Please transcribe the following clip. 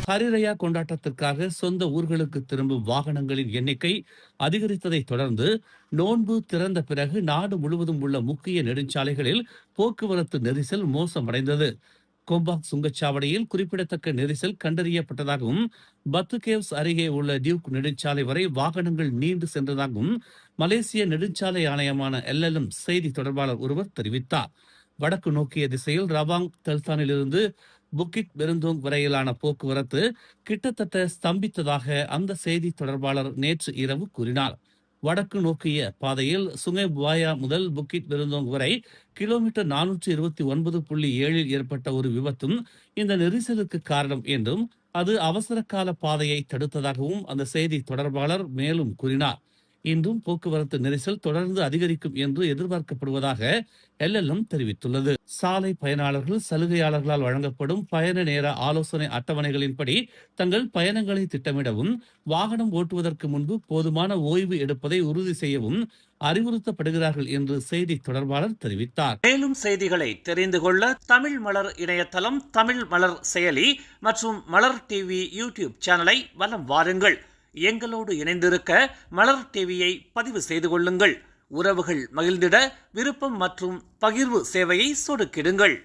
ஹரிரயா கொண்டாட்டத்திற்காக சொந்த ஊர்களுக்கு திரும்பும் வாகனங்களின் எண்ணிக்கை அதிகரித்ததை தொடர்ந்து நோன்பு திறந்த பிறகு நாடு முழுவதும் உள்ள முக்கிய நெடுஞ்சாலைகளில் போக்குவரத்து நெரிசல் மோசமடைந்தது. கோம்பாக் சுங்கச்சாவடியில் குறிப்பிடத்தக்க நெரிசல் கண்டறியப்பட்டதாகவும் பத்துகேவ்ஸ் அருகே உள்ள டியூக் நெடுஞ்சாலை வரை வாகனங்கள் நீண்டு சென்றதாகவும் மலேசிய நெடுஞ்சாலை ஆணையமான LLM செய்தி தொடர்பாளர் ஒருவர் தெரிவித்தார். வடக்கு நோக்கிய திசையில் ரவாங் தெல்தானிலிருந்து புக்கிட் பெருந்தோங் வரையிலான போக்குவரத்து கிட்டத்தட்ட ஸ்தம்பித்ததாக அந்த செய்தி தொடர்பாளர் நேற்று இரவு கூறினார். வடக்கு நோக்கிய பாதையில் சுங்கை புவாயா முதல் புக்கிட் பெருந்தோங் வரை கிலோமீட்டர் 429.7 ஏற்பட்ட ஒரு விபத்தும் இந்த நெரிசலுக்கு காரணம் என்றும் அது அவசர கால பாதையை தடுத்ததாகவும் அந்த செய்தி தொடர்பாளர் மேலும் கூறினார். இன்றும் போக்குவரத்து நெரிசல் தொடர்ந்து அதிகரிக்கும் என்று எதிர்பார்க்கப்படுவதாக LLM தெரிவித்துள்ளது. சாலை பயனாளர்கள் சலுகையாளர்களால் வழங்கப்படும் பயண நேர ஆலோசனை அட்டவணைகளின்படி தங்கள் பயணங்களை திட்டமிடவும் வாகனம் ஓட்டுவதற்கு முன்பு போதுமான ஓய்வு எடுப்பதை உறுதி செய்யவும் அறிவுறுத்தப்படுகிறார்கள் என்று செய்தி தொடர்பாளர் தெரிவித்தார். மேலும் செய்திகளை தெரிந்து கொள்ள தமிழ் மலர் இணையதளம், தமிழ் மலர் செயலி மற்றும் மலர் டிவி யூடியூப் சேனலை வலம் வாருங்கள். எங்களோடு இணைந்திருக்க மலர் டிவியை பதிவு செய்து கொள்ளுங்கள். உறவுகள் மகிழ்ந்திட விருப்பம் மற்றும் பகிர்வு சேவையை சொடுக்கிடுங்கள்.